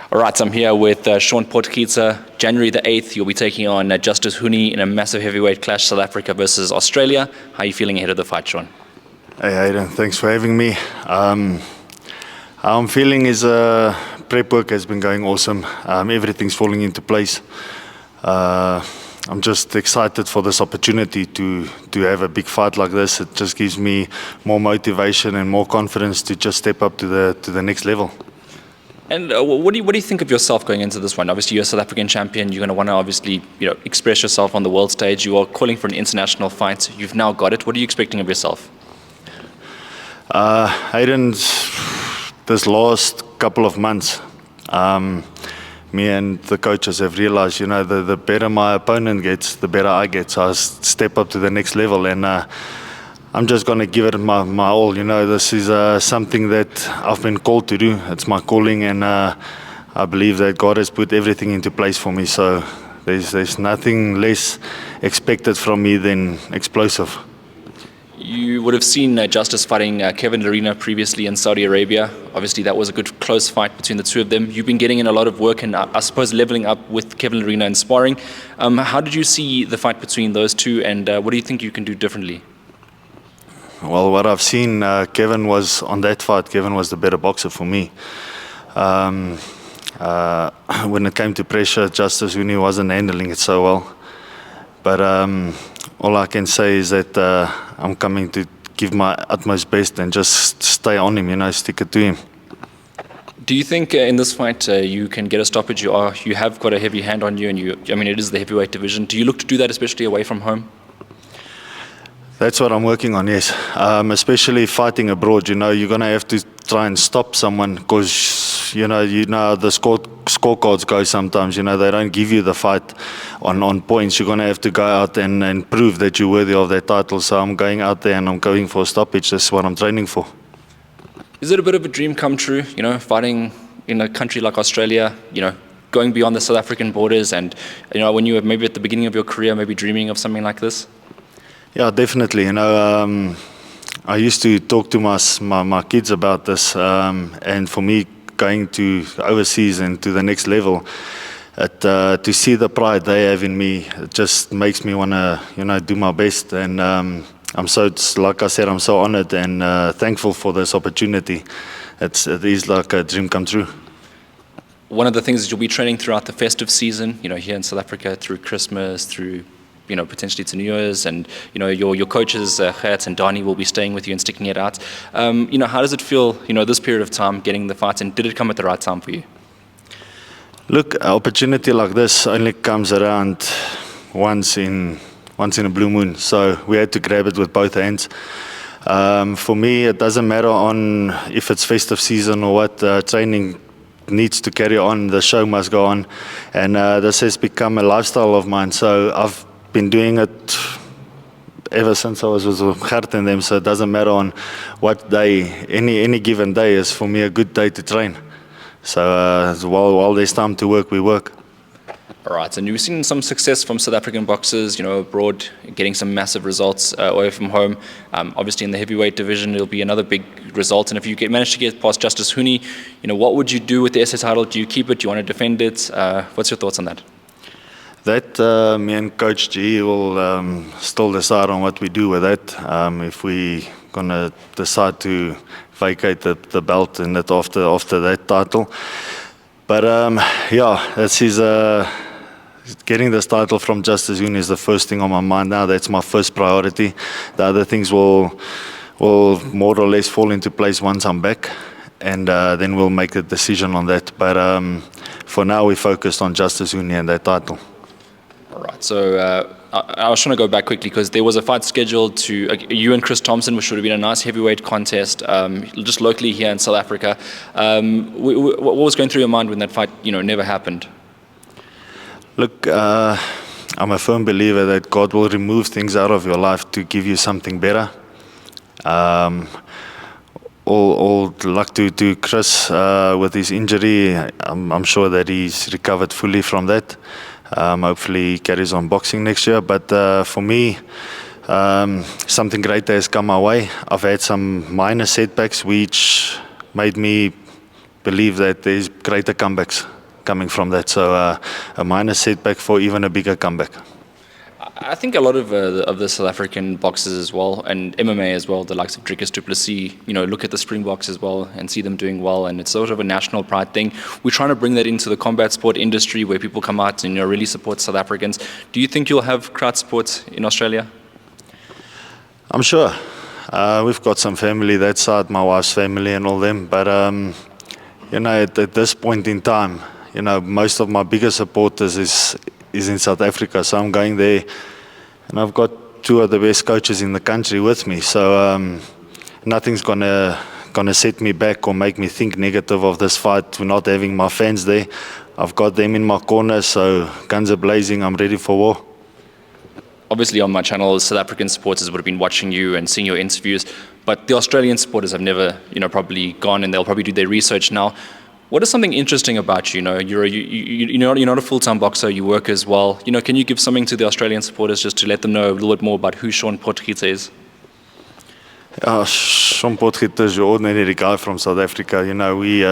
All right, so I'm here with Shaun Potgieter. January the 8th, you'll be taking on Justis Huni in a massive heavyweight clash, South Africa versus Australia. How are you feeling ahead of the fight, Shaun? Hey Hayden, thanks for having me. How I'm feeling is prep work has been going awesome. Everything's falling into place. I'm just excited for this opportunity to have a big fight like this. It just gives me more motivation and more confidence to just step up to the next level. And what do you think of yourself going into this one? Obviously, you're a South African champion. You're going to want to obviously, express yourself on the world stage. You are calling for an international fight. You've now got it. What are you expecting of yourself? Hayden, this last couple of months, me and the coaches have realized, the better my opponent gets, the better I get. So I step up to the next level, and I'm just going to give it my all. This is something that I've been called to do. It's my calling, and I believe that God has put everything into place for me. So there's nothing less expected from me than explosive. You would have seen Justis fighting Kevin Lerena previously in Saudi Arabia. Obviously, that was a good close fight between the two of them. You've been getting in a lot of work and I suppose leveling up with Kevin Lerena in sparring. How did you see the fight between those two, and what do you think you can do differently? Well, what I've seen, Kevin was on that fight. Kevin was the better boxer for me. When it came to pressure, Justis Huni wasn't handling it so well. But all I can say is that I'm coming to give my utmost best and just stay on him, stick it to him. Do you think in this fight you can get a stoppage? You have got a heavy hand on you, and it is the heavyweight division. Do you look to do that, especially away from home? That's what I'm working on, yes. Especially fighting abroad, you're going to have to try and stop someone because, the scorecards go sometimes, they don't give you the fight on points. You're going to have to go out and prove that you're worthy of that title. So I'm going out there and I'm going for a stoppage. That's what I'm training for. Is it a bit of a dream come true, fighting in a country like Australia, going beyond the South African borders and, when you were maybe at the beginning of your career, maybe dreaming of something like this? Yeah, definitely. I used to talk to my kids about this, and for me, going to overseas and to the next level, to see the pride they have in me, it just makes me want to, do my best. And like I said, I'm so honored and thankful for this opportunity. It is like a dream come true. One of the things is you'll be training throughout the festive season, here in South Africa, through Christmas, through potentially to New Year's, and your coaches Gert and Dani will be staying with you and sticking it out. How does it feel, this period of time getting the fight, and did it come at the right time for you? Look, an opportunity like this only comes around once in a blue moon, so we had to grab it with both hands. For me, it doesn't matter on if it's festive season or what. Training needs to carry on. The show must go on, and this has become a lifestyle of mine. So I've been doing it ever since I was with Gert and them, so it doesn't matter on what day. Any given day is for me a good day to train. So while there's time to work, we work. All right, and you've seen some success from South African boxers, abroad, getting some massive results away from home. Obviously, in the heavyweight division, it'll be another big result. And if you manage to get past Justis Huni, what would you do with the SA title? Do you keep it? Do you want to defend it? What's your thoughts on that? That me and Coach G will still decide on what we do with that. If we're going to decide to vacate the belt and that after that title. But this is getting this title from Justis Huni is the first thing on my mind now. That's my first priority. The other things will more or less fall into place once I'm back, and then we'll make a decision on that. But for now, we're focused on Justis Huni and that title. All right, so I was trying to go back quickly because there was a fight scheduled to you and Chris Thompson, which would have been a nice heavyweight contest, just locally here in South Africa. What was going through your mind when that fight, never happened? Look, I'm a firm believer that God will remove things out of your life to give you something better. All luck to Chris with his injury. I'm sure that he's recovered fully from that. Hopefully he carries on boxing next year. But for me, something great has come my way. I've had some minor setbacks which made me believe that there's greater comebacks. coming from that. So a minor setback for even a bigger comeback. I think a lot of the South African boxers as well, and MMA as well, the likes of Dricus du Plessis, look at the Springboks as well and see them doing well, and it's sort of a national pride thing. We're trying to bring that into the combat sport industry where people come out and really support South Africans. Do you think you'll have crowd support in Australia? I'm sure. We've got some family that side, my wife's family and all them, but at this point in time, most of my biggest supporters is in South Africa, so I'm going there, and I've got two of the best coaches in the country with me, so nothing's gonna set me back or make me think negative of this fight for not having my fans there. I've got them in my corner, so guns are blazing, I'm ready for war. Obviously on my channel, South African supporters would have been watching you and seeing your interviews, but the Australian supporters have never, probably gone, and they'll probably do their research now. What is something interesting about you? You're not a full-time boxer, you work as well. Can you give something to the Australian supporters just to let them know a little bit more about who Shaun Potgieter is? Shaun Potgieter is your ordinary guy from South Africa. We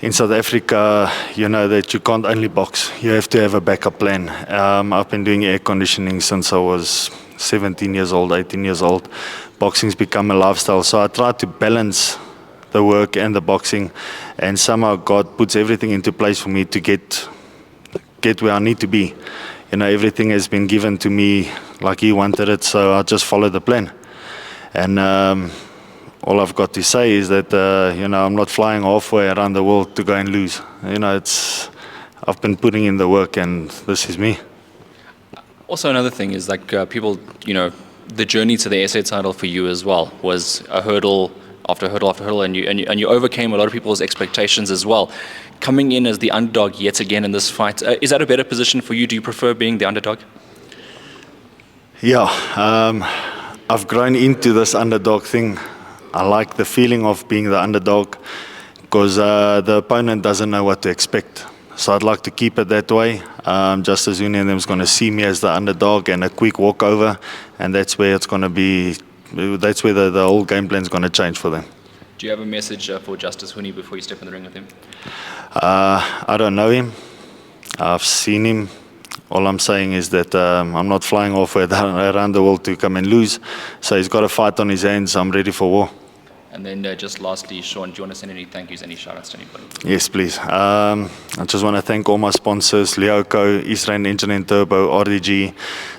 in South Africa, that you can't only box. You have to have a backup plan. I've been doing air conditioning since I was 17 years old, 18 years old. Boxing's become a lifestyle, so I try to balance the work and the boxing, and somehow God puts everything into place for me to get where I need to be. Everything has been given to me like He wanted it, so I just follow the plan. And all I've got to say is that I'm not flying halfway around the world to go and lose. I've been putting in the work, and this is me. Also, another thing is people, the journey to the SA title for you as well was a hurdle after hurdle after hurdle, and you overcame a lot of people's expectations as well. Coming in as the underdog yet again in this fight, is that a better position for you? Do you prefer being the underdog? Yeah, I've grown into this underdog thing. I like the feeling of being the underdog because the opponent doesn't know what to expect. So I'd like to keep it that way. Justis Huni and them is going to see me as the underdog and a quick walkover, and that's where it's going to be. That's where the whole game plan is going to change for them. Do you have a message for Justis Huni before you step in the ring with him? I don't know him. I've seen him. All I'm saying is that I'm not flying halfway around the world to come and lose. So he's got a fight on his hands. I'm ready for war. And then just lastly, Shaun, do you want to send any thank yous, any shout outs to anybody? Yes, please. I just want to thank all my sponsors, Leoco, Israel Engine and Turbo, RDG,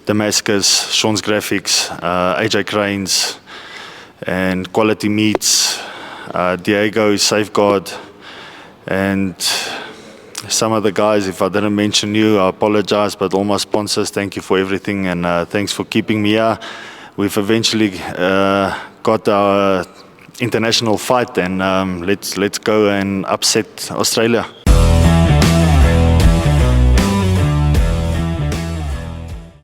Damascus, Shaun's Graphics, AJ Cranes, and Quality Meats, Diego, Safeguard, and some of the guys. If I didn't mention you, I apologize, but all my sponsors, thank you for everything, and thanks for keeping me here. We've eventually got our international fight, and let's go and upset Australia.